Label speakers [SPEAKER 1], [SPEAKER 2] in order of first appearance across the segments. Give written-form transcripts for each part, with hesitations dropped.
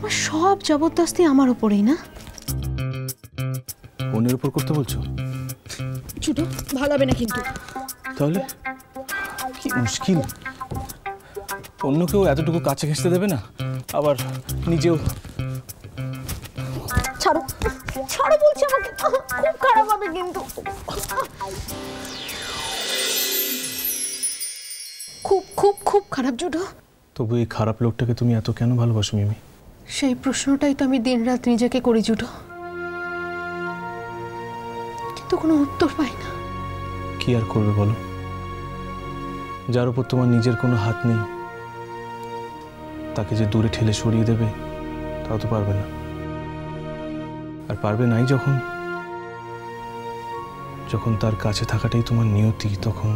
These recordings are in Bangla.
[SPEAKER 1] তোমার সব জবরদস্তি আমার উপরেই না?
[SPEAKER 2] অন্যের উপর করতে বলছো?
[SPEAKER 1] ছোটো, ভালো হবে না কিন্তু।
[SPEAKER 2] তাহলে কি মুশকিল, অন্য কেউ এতটুকু কাছে ঘেঁষতে দেবে না, আবার নিজেও।
[SPEAKER 1] ছাড়ো ছাড়ো বলছি আমাকে, খুব খারাপ হবে কিন্তু, খুব খুব খুব খারাপ ছোটো।
[SPEAKER 2] তবু এই খারাপ লোকটাকে তুমি এত কেন ভালোবাসো মিমি?
[SPEAKER 1] সেই প্রশ্নটাই তো আমি দিনরাত নিজেকে করি ছোটো, কিন্তু কোনো উত্তর পাই না।
[SPEAKER 2] কি আর করবে বলো, যার উপর তোমার নিজের কোনো হাত নেই তাকে যে দূরে ঠেলে সরিয়ে দেবে তাও তো পারবে না। আর পারবে নাই যখন, যখন তার কাছে থাকাটাই তোমার নিয়তি, তখন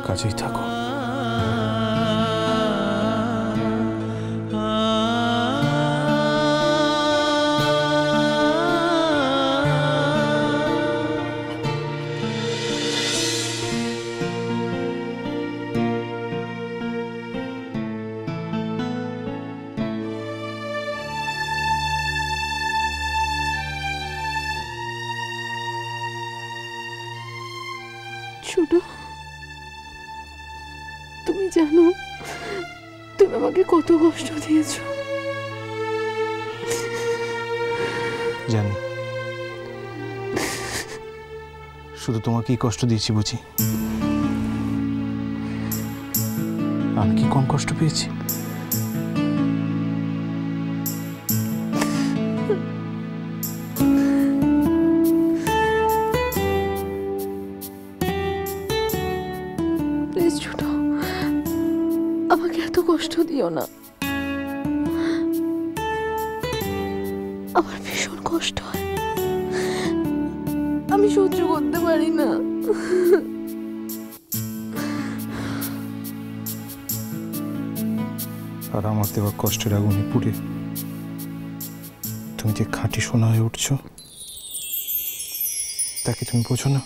[SPEAKER 2] কাছেই থাকো।
[SPEAKER 1] ছোটো, তুমি জানো তুমি আমাকে কত কষ্ট দিয়েছো?
[SPEAKER 2] জানি, শুধু তোমাকেই কষ্ট দিয়েছি বুঝি? আমি কি কম কষ্ট পেয়েছি?
[SPEAKER 1] প্লিজ ছোটো, আমাকে এত কষ্ট দিও না, আমার ভীষণ কষ্ট হয়, আমি সহ্য করতে পারি না।
[SPEAKER 2] আর আমার দেওয়া কষ্টের আগুনে পুড়ে তুমি যে খাঁটি সোনা হয়ে উঠছো, তাকে তুমি বোঝো না?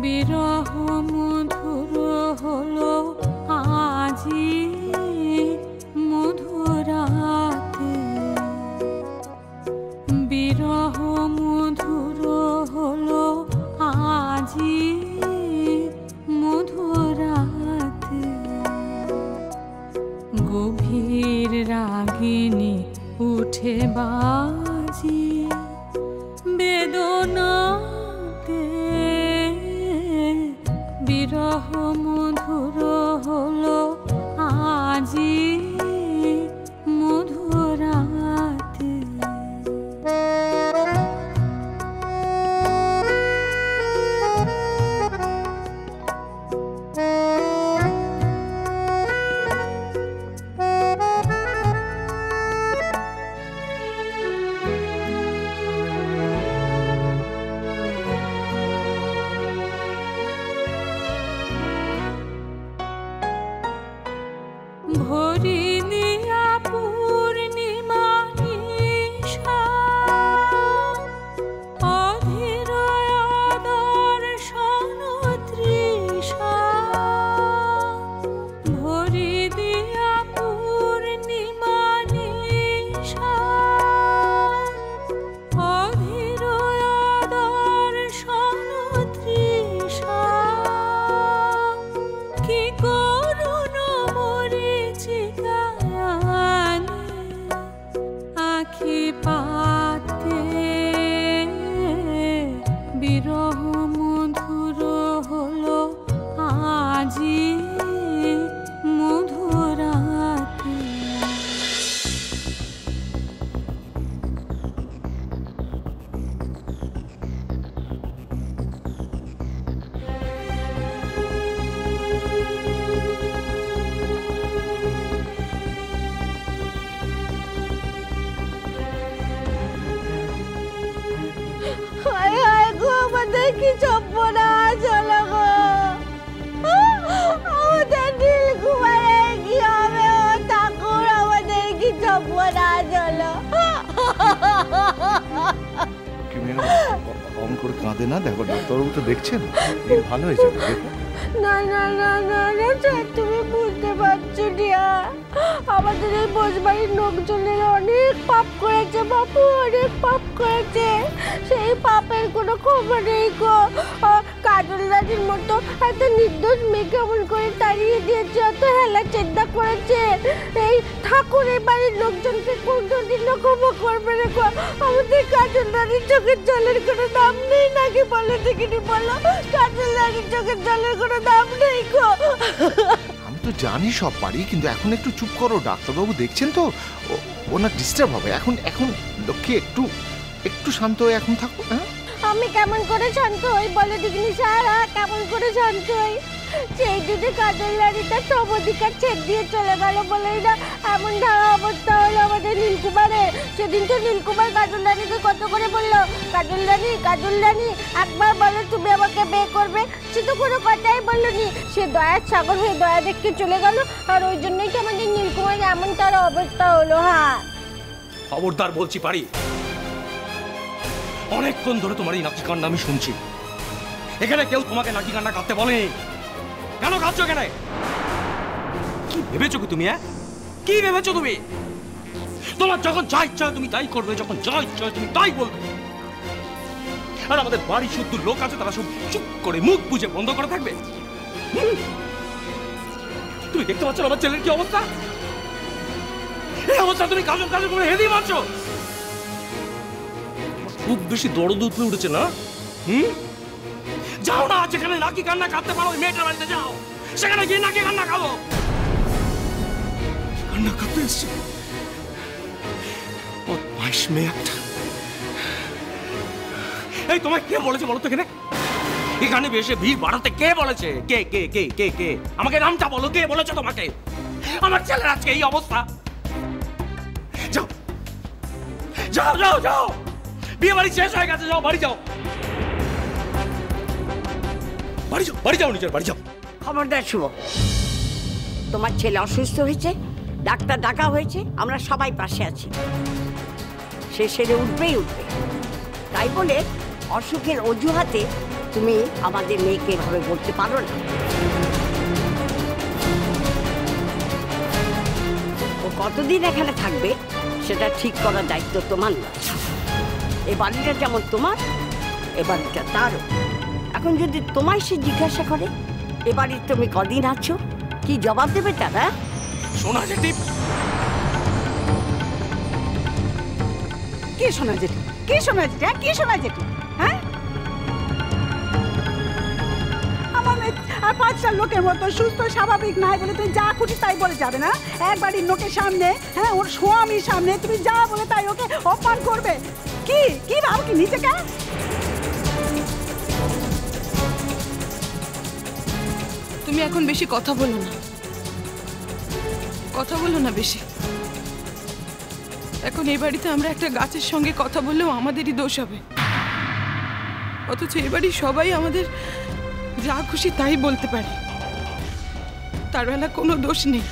[SPEAKER 3] বিরহ মধুর হলো আজি মধুরাতে, বিরহ মধুর হলো আজি মধুরাতে, গভীর রাগিনী উঠে বাজি বেদনাতে, বিরহ মধুর হলো আজি মধুরাতে।
[SPEAKER 4] অন করে কাঁদে না। দেখো ডাক্তারবাবু তো দেখছেন, এই ভালো হয়েছে। দেখো
[SPEAKER 1] না না না না না স্যার, তুমি বুঝতে পারছো না, আমাদের এই বোঝবাড়ির লোকজনের অনেক পাপ করেছে বাপু, অনেক পাপ করেছে। সেই পাপের কোনো খবর নেই গো। কাজল রাজির মতো একটা নির্দোষ মেয়েকে এমন করে তাড়িয়ে দিয়েছে, অত হেলা চিন্তা করেছে। এই ঠাকুর এই বাড়ির লোকজনকে কোনদিনও ক্ষমা করবে না গো। আমাদের কাজল রাজির চোখের জলের কোনো দাম নেই নাকি বলো দেখিনি, বলো কাজল রাজির চোখের জলের কোনো দাম নেই গো।
[SPEAKER 4] আমি তো জানি সব পারি, কিন্তু এখন একটু চুপ করো। ডাক্তারবাবু দেখছেন তো, ওনার ডিস্টার্ব হবে। এখন লক্ষ্মী একটু একটু শান্ত হয়ে এখন থাকো। হ্যাঁ,
[SPEAKER 1] আমি কেমন করে শান্ত হই বলে দেখিনি স্যার, কেমন করে শান্ত হই? সেই দিনে কাজল রানীটা সব অধিকার ছেড়ে দিয়ে চলে গেল বলেই না এমন ধারা অবস্থা হলো আমাদের নীলকুমারে। সেদিন তো নীলকুমার কাজল রানীকে কত করে বললো, কাজল রানী একবার বলো তুমি আমাকে বিয়ে করবে। সে তো কোনো কথাই বললো নি, সে দয়ার সাগর হয়ে দয়া দেখতে চলে গেল। আর ওই জন্যই তো আমাদের নীলকুমার এমন তার অবস্থা হলো। হ্যাঁ,
[SPEAKER 5] খবরদার বলছি পারি, অনেকক্ষণ ধরে তোমার এই নাকি কান্না আমি শুনছি। এখানে কেউ তোমাকে নাকি কান্না কাঁদতে বলেনি। কেন কাঁদছো এখানে? কি ভেবেছো কি তুমি? কি ভেবেছো তুমি? তোমার যখন যা ইচ্ছা তুমি তাই করবে, যখন যা ইচ্ছা তুমি তাই বলবে। আর আমাদের বাড়ি শুদ্ধ লোক আছে, তারা সব চুপ করে মুখ বুঝে বন্ধ করে থাকবে। তুমি দেখতে পাচ্ছ আমার ছেলের কি অবস্থা? এই অবস্থা তুমি কাজল করে হেদি মারছো। খুব বেশি দরদ উঠলে উঠেছে না? যাও না, যেখানে নাকি কান্না কাঁদতে পারো ওই মেয়েটার বাড়িতে যাও, সেখানে গিয়ে নাকি কান্না কাঁদো। কান্না কাঁদতে এসছে বদমাইশ মেয়ে একটা। এই তোমায় কে বলেছে বলো তো? এখানে বেশি ভিড় বাড়াতে কে বলেছে? কে কে কে কে কে আমাকে নামটা বলো, কে বলেছে তোমাকে? আমার ছেলের আজকে এই অবস্থা। যাও যাও যাও যাও, বিয়ে বাড়ি শেষ হয়ে গেছে, যাও বাড়ি যাও, বাড়ি যাও, নিজের বাড়ি যাও।
[SPEAKER 6] খবরদার শুভ, তোমার ছেলে অসুস্থ হয়েছে, ডাক্তার ডাকা হয়েছে, আমরা সবাই পাশে আছি। সে সেরে উঠবেই উঠবে। তাই বলে অসুখের অজুহাতে তুমি আমাদের মেয়েকে এভাবে বলতে পারো না। ও কতদিন এখানে থাকবে সেটা ঠিক করার দায়িত্ব তোমার না। এ বাড়িটা যেমন তোমার, এ বাড়িটা তারও। এখন যদি তোমায় সে জিজ্ঞাসা করে এ বাড়ির তুমি কদিন আছো, কি জবাব দেবে তারা?
[SPEAKER 5] শোনা জেঠি,
[SPEAKER 7] কে শোনা জেঠি? কে শোনা জেঠি? কে শোনা জেঠি? হ্যাঁ, আমার আর 5 লোকের মতো সুস্থ স্বাভাবিক নাই বলে তুমি যা খুশি তাই বলে যাবে না? এক বাড়ির লোকের সামনে, হ্যাঁ, ওর স্বামীর সামনে তুমি যা বলে তাই ওকে অপমান করবে? কি কি ভাব কি নিজেকে?
[SPEAKER 1] তুমি এখন বেশি কথা বলো না বেশি। এখন এই বাড়িতে আমরা একটা গাছের সঙ্গে কথা বললেও আমাদেরই দোষ হবে, অথচ এই বাড়ি সবাই আমাদের যা খুশি তাই বলতে পারে, তার বেলা কোনো দোষ নেই।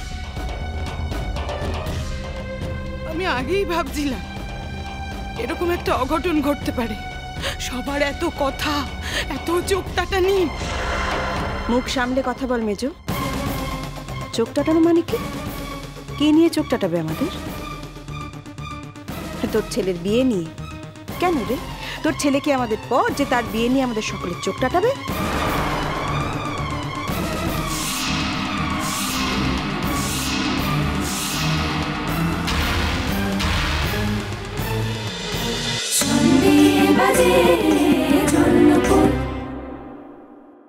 [SPEAKER 1] আমি আগেই ভাবছিলাম এরকম একটা অঘটন ঘটতে পারে। সবার এত কথা, এত চোখ টাটানি।
[SPEAKER 7] মুখ সামলে কথা বল মেজো। চোখ টাটানো মানে কি? কে নিয়ে চোখ টাটাবে আমাদের? তোর ছেলের বিয়ে নিয়ে। কেন রে, তোর ছেলে কি আমাদের পর যে তার বিয়ে নিয়ে আমাদের সকলের চোখ টাটাবে?